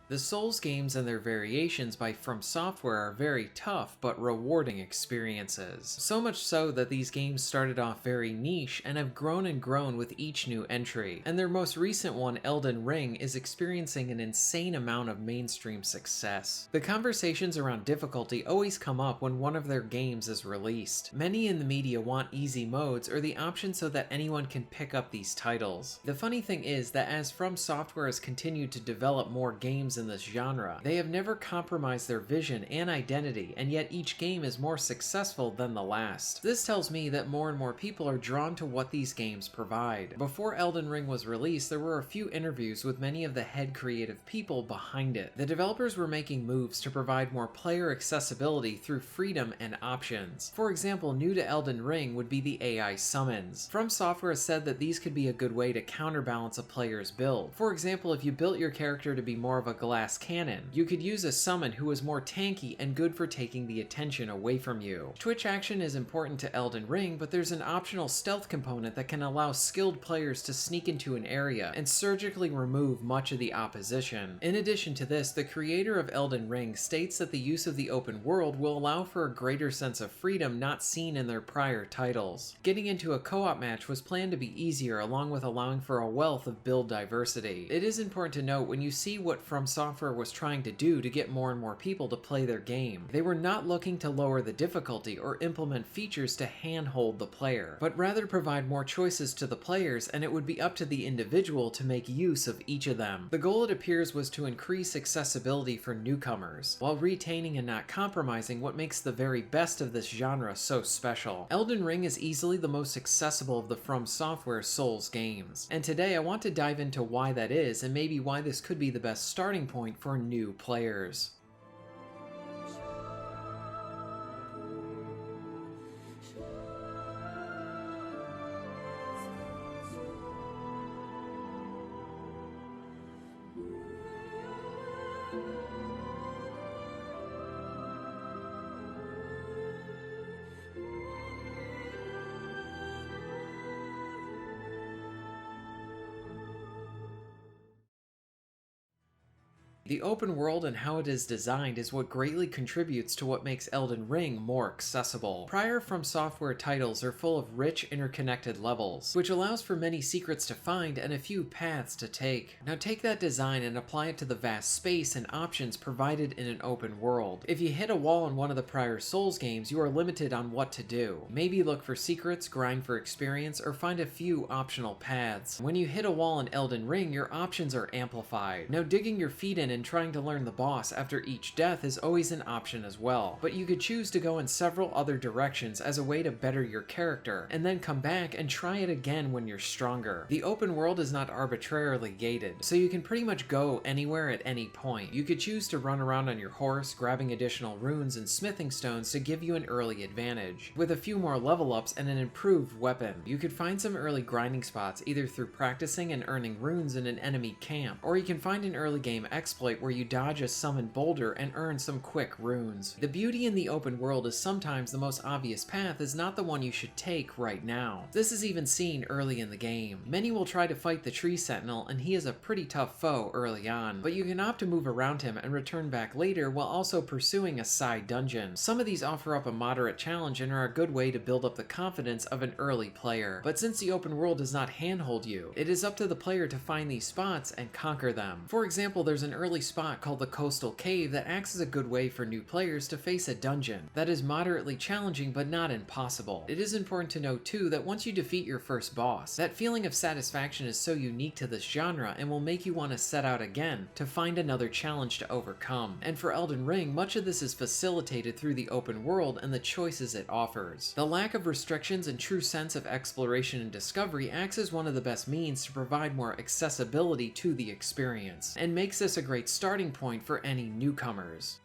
The Souls games and their variations by From Software are very tough but rewarding experiences. So much so that these games started off very niche and have grown and grown with each new entry, and their most recent one, Elden Ring, is experiencing an insane amount of mainstream success. The conversations around difficulty always come up when one of their games is released. Many in the media want easy modes or the option so that anyone can pick up these titles. The funny thing is that as From Software has continued to develop more games in this genre, they have never compromised their vision and identity, and yet each game is more successful than the last. This tells me that more and more people are drawn to what these games provide. Before Elden Ring was released, there were a few interviews with many of the head creative people behind it. The developers were making moves to provide more player accessibility through freedom and options. For example, new to Elden Ring would be the AI summons. From Software said that these could be a good way to counterbalance a player's build. For example, if you built your character to be more of a glass cannon, you could use a summon who was more tanky and good for taking the attention away from you. Twitch action is important to Elden Ring, but there's an optional stealth component that can allow skilled players to sneak into an area and surgically remove much of the opposition. In addition to this, the creator of Elden Ring states that the use of the open world will allow for a greater sense of freedom not seen in their prior titles. Getting into a co-op match was planned to be easier, along with allowing for a wealth of build diversity. It is important to note when you see what From Software was trying to do to get more and more people to play their game. They were not looking to lower the difficulty or implement features to handhold the player, but rather provide more choices to the players, and it would be up to the individual to make use of each of them. The goal, it appears, was to increase accessibility for newcomers, while retaining and not compromising what makes the very best of this genre so special. Elden Ring is easily the most accessible of the From Software Souls games, and today I want to dive into why that is, and maybe why this could be the best starting point for new players. The open world and how it is designed is what greatly contributes to what makes Elden Ring more accessible. Prior From Software titles are full of rich, interconnected levels, which allows for many secrets to find and a few paths to take. Now take that design and apply it to the vast space and options provided in an open world. If you hit a wall in one of the prior Souls games, you are limited on what to do. Maybe look for secrets, grind for experience, or find a few optional paths. When you hit a wall in Elden Ring, your options are amplified. Now digging your feet in and trying to learn the boss after each death is always an option as well, but you could choose to go in several other directions as a way to better your character, and then come back and try it again when you're stronger. The open world is not arbitrarily gated, so you can pretty much go anywhere at any point. You could choose to run around on your horse, grabbing additional runes and smithing stones to give you an early advantage. With a few more level ups and an improved weapon, you could find some early grinding spots either through practicing and earning runes in an enemy camp, or you can find an early game exploit where you dodge a summoned boulder and earn some quick runes. The beauty in the open world is sometimes the most obvious path is not the one you should take right now. This is even seen early in the game. Many will try to fight the tree sentinel, and he is a pretty tough foe early on, but you can opt to move around him and return back later while also pursuing a side dungeon. Some of these offer up a moderate challenge and are a good way to build up the confidence of an early player, but since the open world does not handhold you, it is up to the player to find these spots and conquer them. For example, there's an early spot called the Coastal Cave that acts as a good way for new players to face a dungeon that is moderately challenging but not impossible. It is important to note too that once you defeat your first boss, that feeling of satisfaction is so unique to this genre and will make you want to set out again to find another challenge to overcome. And for Elden Ring, much of this is facilitated through the open world and the choices it offers. The lack of restrictions and true sense of exploration and discovery acts as one of the best means to provide more accessibility to the experience, and makes this a great starting point for any newcomers.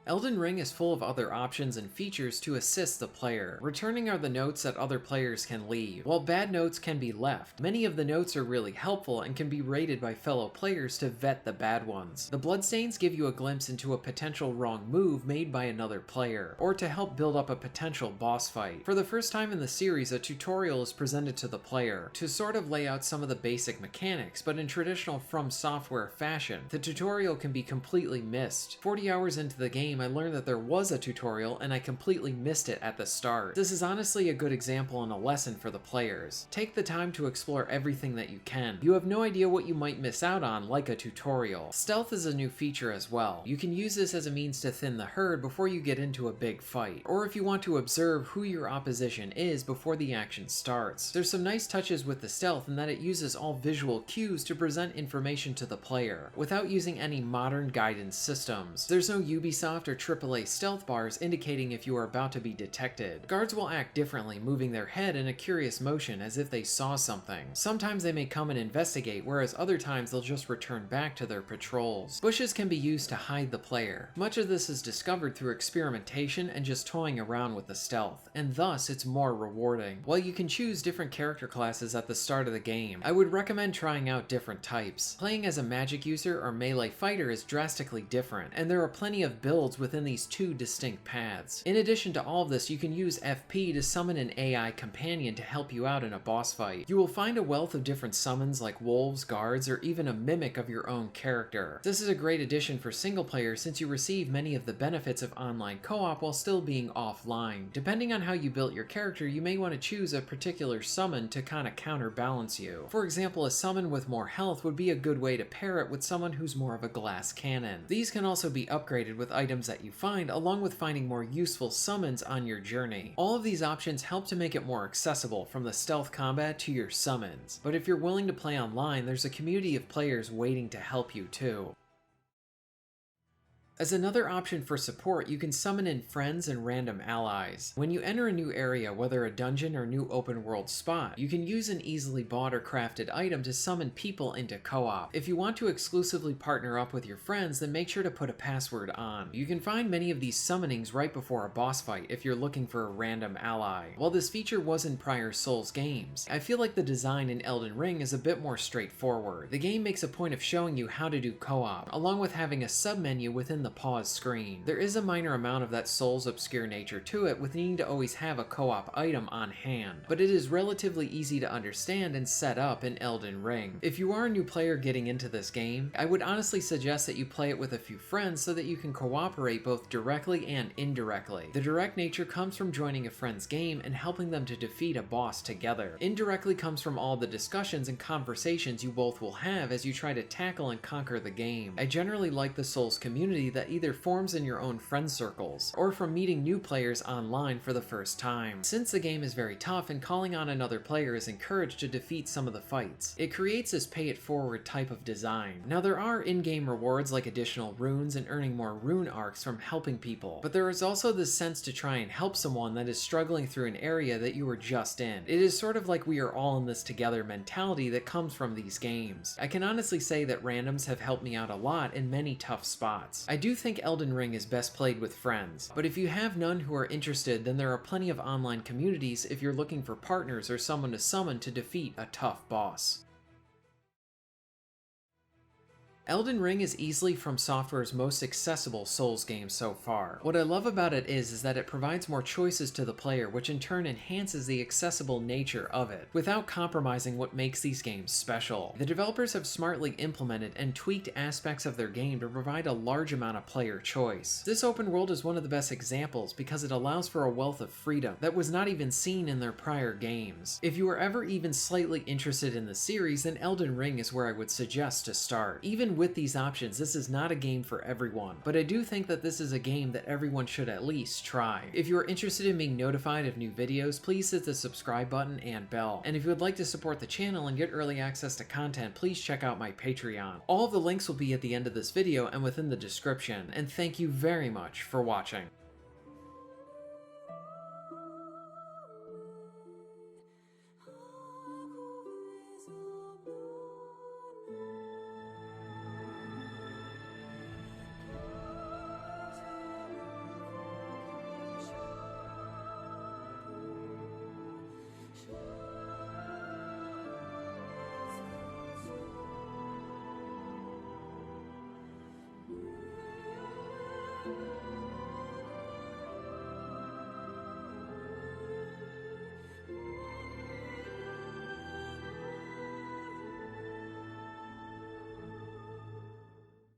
Elden Ring is full of other options and features to assist the player. Returning are the notes that other players can leave, while bad notes can be left. Many of the notes are really helpful and can be rated by fellow players to vet the bad ones. The bloodstains give you a glimpse into a potential wrong move made by another player, or to help build up a potential boss fight. For the first time in the series, a tutorial is presented to the player to sort of lay out some of the basic mechanics, but in traditional From Software fashion, the tutorial can be completely missed. 40 hours into the game, I learned that there was a tutorial and I completely missed it at the start. This is honestly a good example and a lesson for the players. Take the time to explore everything that you can. You have no idea what you might miss out on, like a tutorial. Stealth is a new feature as well. You can use this as a means to thin the herd before you get into a big fight, or if you want to observe who your opposition is before the action starts. There's some nice touches with the stealth in that it uses all visual cues to present information to the player, without using any modern guidance systems. There's no Ubisoft or AAA stealth bars indicating if you are about to be detected. Guards will act differently, moving their head in a curious motion as if they saw something. Sometimes they may come and investigate, whereas other times they'll just return back to their patrols. Bushes can be used to hide the player. Much of this is discovered through experimentation and just toying around with the stealth, and thus it's more rewarding. While you can choose different character classes at the start of the game, I would recommend trying out different types. Playing as a magic user or melee fighter is drastically different, and there are plenty of builds within these two distinct paths. In addition to all of this, you can use FP to summon an AI companion to help you out in a boss fight. You will find a wealth of different summons like wolves, guards, or even a mimic of your own character. This is a great addition for single players since you receive many of the benefits of online co-op while still being offline. Depending on how you built your character, you may want to choose a particular summon to kind of counterbalance you. For example, a summon with more health would be a good way to pair it with someone who's more of a glass cannon. These can also be upgraded with items that you find, along with finding more useful summons on your journey. All of these options help to make it more accessible, from the stealth combat to your summons. But if you're willing to play online, there's a community of players waiting to help you too. As another option for support, you can summon in friends and random allies. When you enter a new area, whether a dungeon or new open world spot, you can use an easily bought or crafted item to summon people into co-op. If you want to exclusively partner up with your friends, then make sure to put a password on. You can find many of these summonings right before a boss fight if you're looking for a random ally. While this feature was in prior Souls games, I feel like the design in Elden Ring is a bit more straightforward. The game makes a point of showing you how to do co-op, along with having a submenu within the pause screen. There is a minor amount of that Souls obscure nature to it, with needing to always have a co-op item on hand, but it is relatively easy to understand and set up in Elden Ring. If you are a new player getting into this game, I would honestly suggest that you play it with a few friends so that you can cooperate both directly and indirectly. The direct nature comes from joining a friend's game and helping them to defeat a boss together. Indirectly comes from all the discussions and conversations you both will have as you try to tackle and conquer the game. I generally like the Souls community that either forms in your own friend circles, or from meeting new players online for the first time. Since the game is very tough and calling on another player is encouraged to defeat some of the fights, it creates this pay-it-forward type of design. Now there are in-game rewards like additional runes and earning more rune arcs from helping people, but there is also this sense to try and help someone that is struggling through an area that you were just in. It is sort of like we are all in this together mentality that comes from these games. I can honestly say that randoms have helped me out a lot in many tough spots. I do think Elden Ring is best played with friends, but if you have none who are interested, then there are plenty of online communities if you're looking for partners or someone to summon to defeat a tough boss. Elden Ring is easily From Software's most accessible Souls game so far. What I love about it is that it provides more choices to the player, which in turn enhances the accessible nature of it, without compromising what makes these games special. The developers have smartly implemented and tweaked aspects of their game to provide a large amount of player choice. This open world is one of the best examples because it allows for a wealth of freedom that was not even seen in their prior games. If you are ever even slightly interested in the series, then Elden Ring is where I would suggest to start. Even with these options, this is not a game for everyone, but I do think that this is a game that everyone should at least try. If you are interested in being notified of new videos, please hit the subscribe button and bell. And if you would like to support the channel and get early access to content, please check out my Patreon. All of the links will be at the end of this video and within the description, and thank you very much for watching.